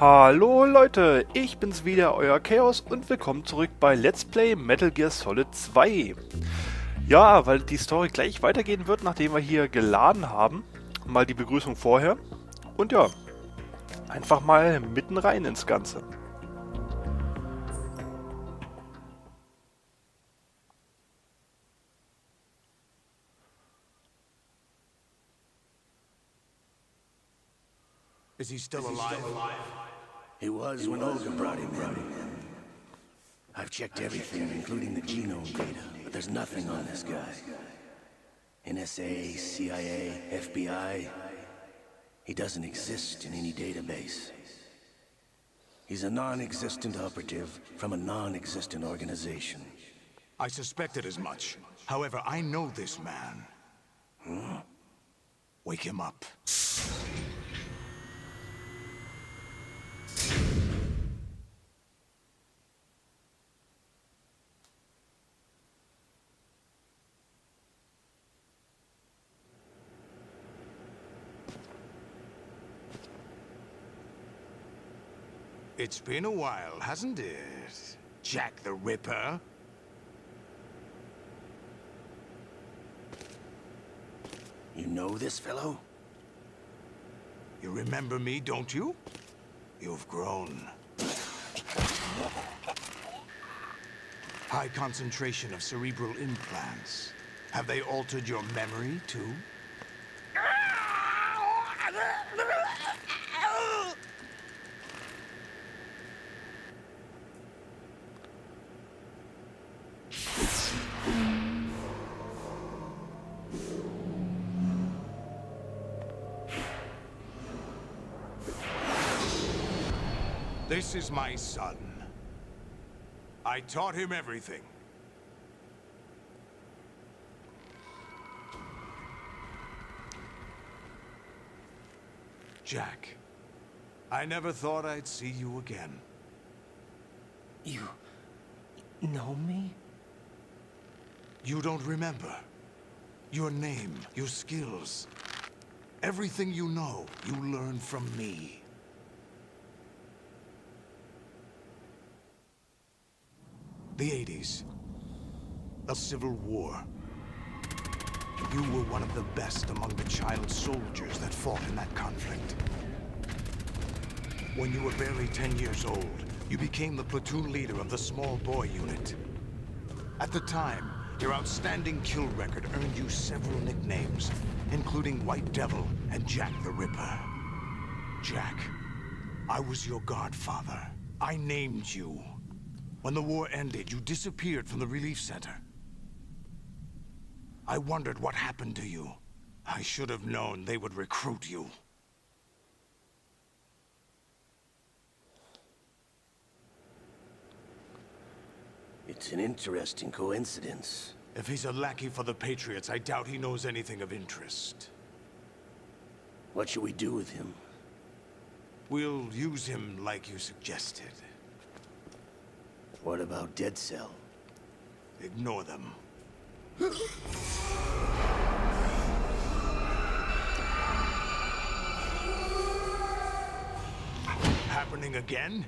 Hallo Leute, ich bin's wieder, euer Chaos und willkommen zurück bei Let's Play Metal Gear Solid 2. Ja, weil die Story gleich weitergehen wird, nachdem wir hier geladen haben. Mal die Begrüßung vorher. Und ja, einfach mal mitten rein ins Ganze. Is he still alive? He was when Olga brought him in. I've checked everything, including the genome data, but there's nothing on this guy. NSA, CIA, FBI. He doesn't exist in any database. He's a non-existent operative from a non-existent organization. I suspected as much. However, I know this man. Wake him up. It's been a while, hasn't it? Jack the Ripper? You know this fellow? You remember me, don't you? You've grown. High concentration of cerebral implants. Have they altered your memory, too? This is my son. I taught him everything. Jack, I never thought I'd see you again. You know me? You don't remember. Your name, your skills. Everything you know, you learned from me. The 80s. A civil war. You were one of the best among the child soldiers that fought in that conflict. When you were barely 10 years old, you became the platoon leader of the small boy unit. At the time, your outstanding kill record earned you several nicknames, including White Devil and Jack the Ripper. Jack, I was your godfather. I named you. When the war ended, you disappeared from the relief center. I wondered what happened to you. I should have known they would recruit you. It's an interesting coincidence. If he's a lackey for the Patriots, I doubt he knows anything of interest. What should we do with him? We'll use him like you suggested. What about Dead Cell? Ignore them. Happening again?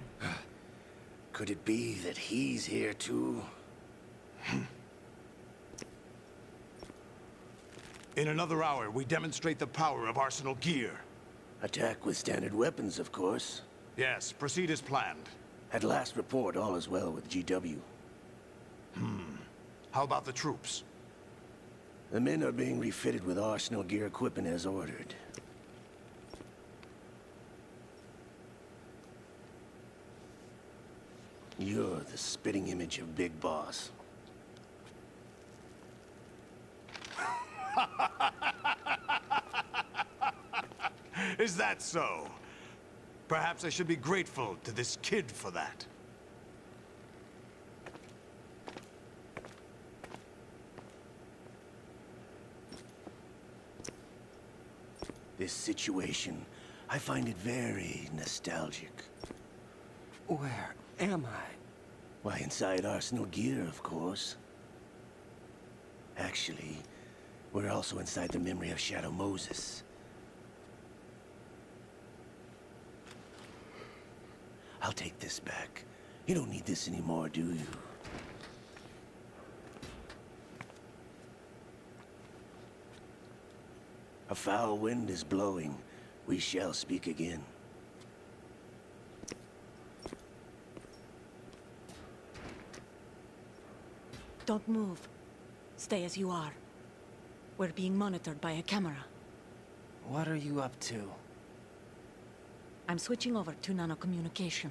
Could it be that he's here too? In another hour, we demonstrate the power of Arsenal gear. Attack with standard weapons, of course. Yes, proceed as planned. At last report, all is well with GW. How about the troops? The men are being refitted with Arsenal gear equipment as ordered. You're the spitting image of Big Boss. Is that so? Perhaps I should be grateful to this kid for that. This situation, I find it very nostalgic. Where am I? Why, inside Arsenal gear, of course. Actually, we're also inside the memory of Shadow Moses. I'll take this back. You don't need this anymore, do you? A foul wind is blowing. We shall speak again. Don't move. Stay as you are. We're being monitored by a camera. What are you up to? I'm switching over to nanocommunication.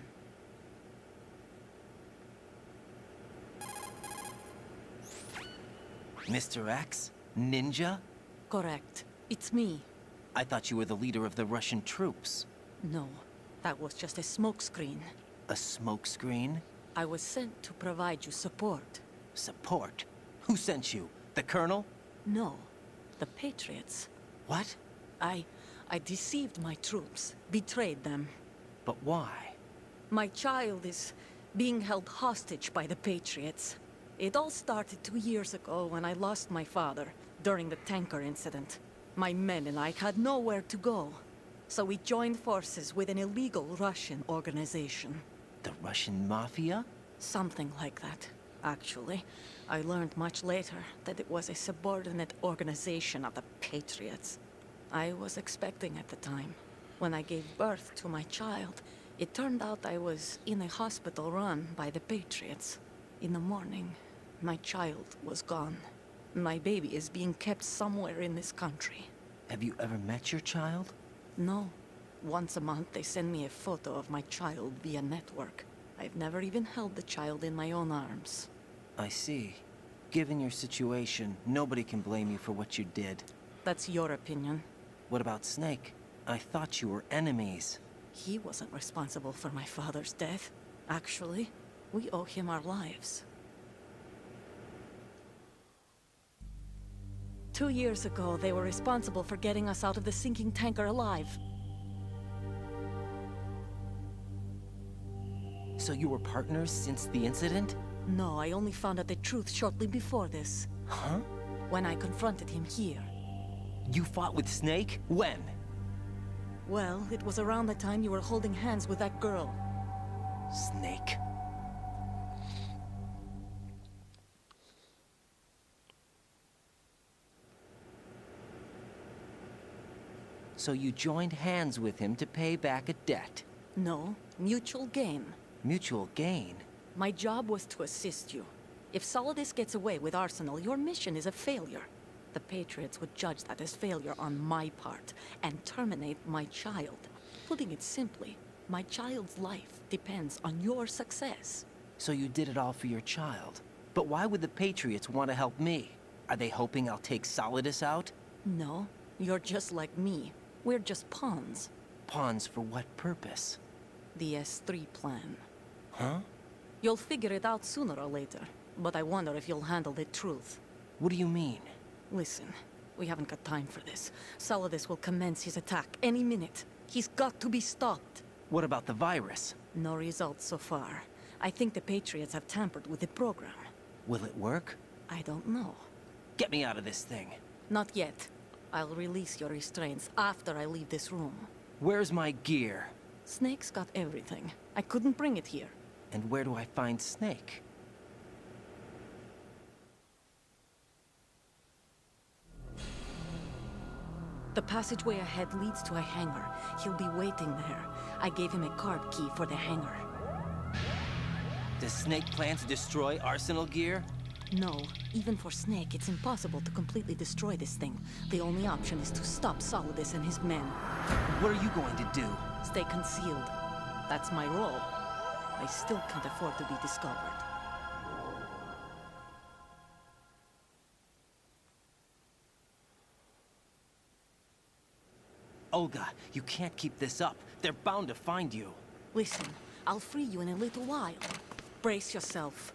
Mr. X? Ninja? Correct. It's me. I thought you were the leader of the Russian troops. No, that was just a smokescreen. A smokescreen? I was sent to provide you support. Support? Who sent you? The Colonel? No, the Patriots. What? I deceived my troops, betrayed them. But why? My child is being held hostage by the Patriots. It all started 2 years ago when I lost my father during the tanker incident. My men and I had nowhere to go. So we joined forces with an illegal Russian organization. The Russian Mafia? Something like that, actually. I learned much later that it was a subordinate organization of the Patriots. I was expecting at the time. When I gave birth to my child, it turned out I was in a hospital run by the Patriots. In the morning, my child was gone. My baby is being kept somewhere in this country. Have you ever met your child? No. Once a month, they send me a photo of my child via network. I've never even held the child in my own arms. I see. Given your situation, nobody can blame you for what you did. That's your opinion. What about Snake? I thought you were enemies. He wasn't responsible for my father's death. Actually, we owe him our lives. 2 years ago, they were responsible for getting us out of the sinking tanker alive. So you were partners since the incident? No, I only found out the truth shortly before this. Huh? When I confronted him here. You fought with Snake? When? Well, it was around the time you were holding hands with that girl. Snake. So you joined hands with him to pay back a debt. No, mutual gain. Mutual gain? My job was to assist you. If Solidus gets away with Arsenal, your mission is a failure. The Patriots would judge that as failure on my part, and terminate my child. Putting it simply, my child's life depends on your success. So you did it all for your child. But why would the Patriots want to help me? Are they hoping I'll take Solidus out? No, you're just like me. We're just pawns. Pawns for what purpose? The S3 plan. Huh? You'll figure it out sooner or later, but I wonder if you'll handle the truth. What do you mean? Listen, we haven't got time for this. Solidus will commence his attack any minute. He's got to be stopped. What about the virus? No results so far. I think the Patriots have tampered with the program. Will it work? I don't know. Get me out of this thing. Not yet. I'll release your restraints after I leave this room. Where's my gear? Snake's got everything. I couldn't bring it here. And where do I find Snake? The passageway ahead leads to a hangar. He'll be waiting there. I gave him a card key for the hangar. Does Snake plan to destroy Arsenal gear? No, even for Snake, it's impossible to completely destroy this thing. The only option is to stop Solidus and his men. What are you going to do? Stay concealed. That's my role. I still can't afford to be discovered. Olga, you can't keep this up. They're bound to find you. Listen, I'll free you in a little while. Brace yourself.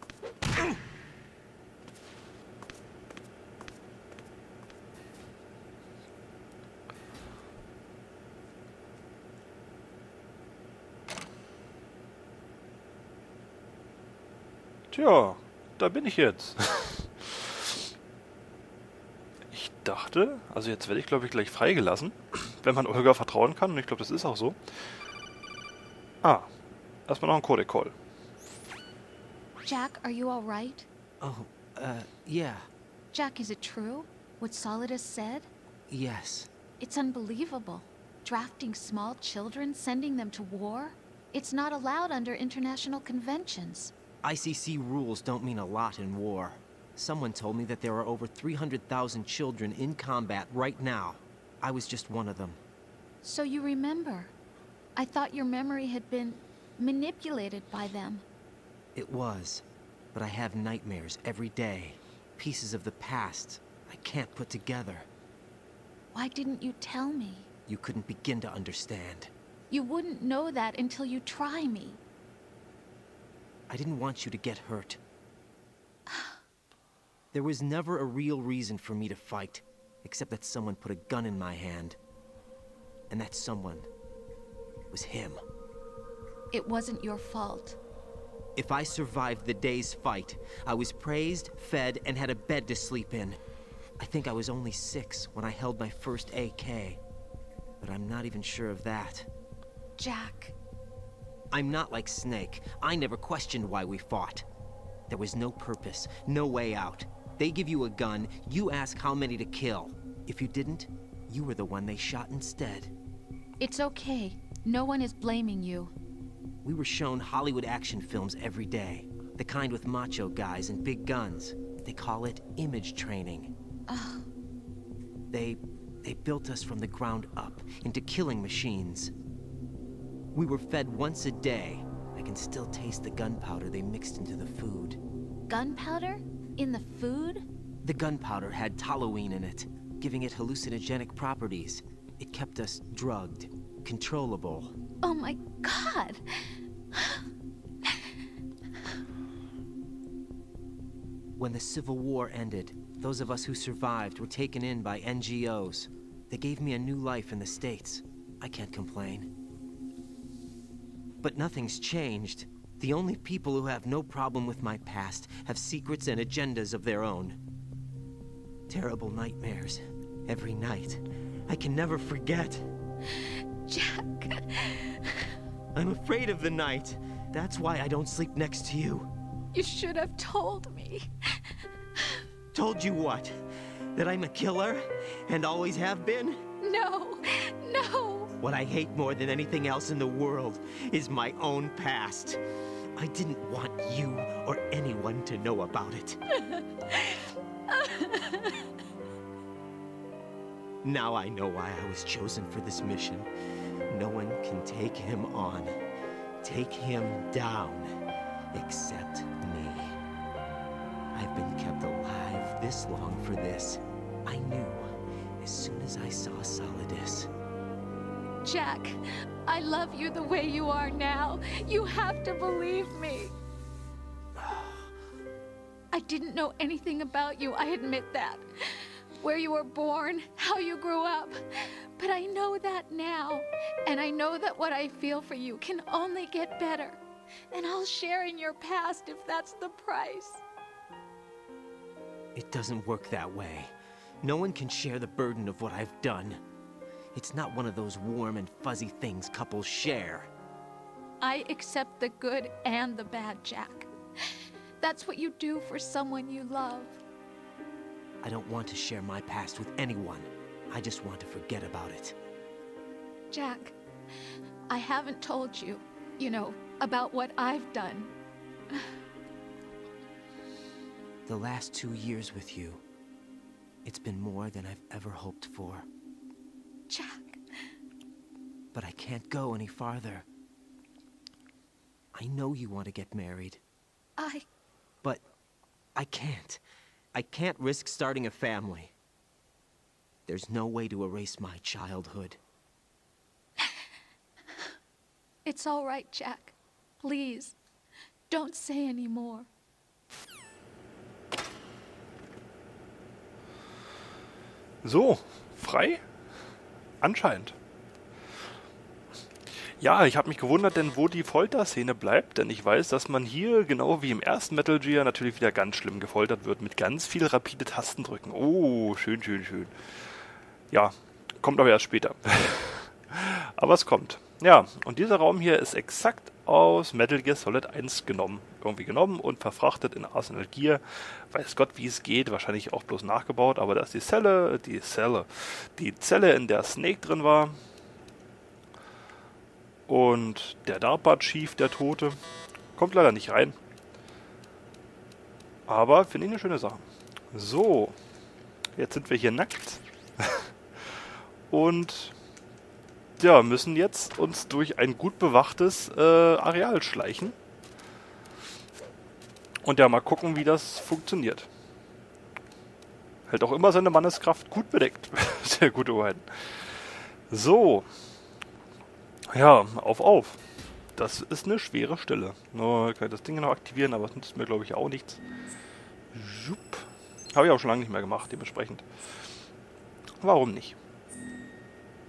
Tja, da bin ich jetzt. Ich dachte, also jetzt werde ich glaube ich gleich freigelassen, wenn man Olga vertrauen kann, und ich glaube das ist auch so. Ah, erstmal noch ein Codec-Call. Jack, are you all right? Oh, yeah. Jack, is it true? What Solidus said? Yes. It's unbelievable. Drafting small children, sending them to war? It's not allowed under international conventions. ICC rules don't mean a lot in war. Someone told me that there are over 300,000 children in combat right now. I was just one of them. So you remember. I thought your memory had been manipulated by them. It was. But I have nightmares every day. Pieces of the past I can't put together. Why didn't you tell me? You couldn't begin to understand. You wouldn't know that until you try me. I didn't want you to get hurt. There was never a real reason for me to fight, except that someone put a gun in my hand. And that someone was him. It wasn't your fault. If I survived the day's fight, I was praised, fed, and had a bed to sleep in. I think I was only 6 when I held my first AK. But I'm not even sure of that. Jack. I'm not like Snake. I never questioned why we fought. There was no purpose, no way out. They give you a gun, you ask how many to kill. If you didn't, you were the one they shot instead. It's okay. No one is blaming you. We were shown Hollywood action films every day. The kind with macho guys and big guns. They call it image training. Ugh. They built us from the ground up into killing machines. We were fed once a day. I can still taste the gunpowder they mixed into the food. Gunpowder? In the food? The gunpowder had toluene in it, giving it hallucinogenic properties. It kept us drugged, controllable. Oh my God! When the Civil War ended, those of us who survived were taken in by NGOs. They gave me a new life in the States. I can't complain. But nothing's changed. The only people who have no problem with my past have secrets and agendas of their own. Terrible nightmares. Every night. I can never forget. Jack. I'm afraid of the night. That's why I don't sleep next to you. You should have told me. Told you what? That I'm a killer? And always have been? No. No. What I hate more than anything else in the world is my own past. I didn't want you or anyone to know about it. Now I know why I was chosen for this mission. No one can take him on, take him down, except me. I've been kept alive this long for this. I knew as soon as I saw Solidus. Jack, I love you the way you are now. You have to believe me. I didn't know anything about you, I admit that. Where you were born, how you grew up. But I know that now. And I know that what I feel for you can only get better. And I'll share in your past if that's the price. It doesn't work that way. No one can share the burden of what I've done. It's not one of those warm and fuzzy things couples share. I accept the good and the bad, Jack. That's what you do for someone you love. I don't want to share my past with anyone. I just want to forget about it. Jack, I haven't told you, about what I've done. The last 2 years with you, it's been more than I've ever hoped for. Jack. But I can't go any farther. I know you want to get married. But I can't. I can't risk starting a family. There's no way to erase my childhood. It's all right, Jack. Please, don't say any more. So, frei? Anscheinend. Ja, ich habe mich gewundert, denn wo die Folterszene bleibt, denn ich weiß, dass man hier, genau wie im ersten Metal Gear, natürlich wieder ganz schlimm gefoltert wird, mit ganz viel rapide Tastendrücken. Oh, schön, schön, schön. Ja, kommt aber erst später. Aber es kommt. Ja, und dieser Raum hier ist exakt aus Metal Gear Solid 1 genommen. Irgendwie genommen und verfrachtet in Arsenal Gear. Weiß Gott, wie es geht. Wahrscheinlich auch bloß nachgebaut. Aber da ist die Zelle, in der Snake drin war. Und der DARPA Chief, der Tote, kommt leider nicht rein. Aber finde ich eine schöne Sache. So, jetzt sind wir hier nackt. Und ja, müssen jetzt uns durch ein gut bewachtes Areal schleichen. Und ja, mal gucken, wie das funktioniert. Hält auch immer seine Manneskraft gut bedeckt. Sehr gute Oheiten. So. Ja, auf. Das ist eine schwere Stelle. No, ich kann das Ding noch aktivieren, aber es nützt mir, glaube ich, auch nichts. Jupp. Habe ich auch schon lange nicht mehr gemacht, dementsprechend. Warum nicht?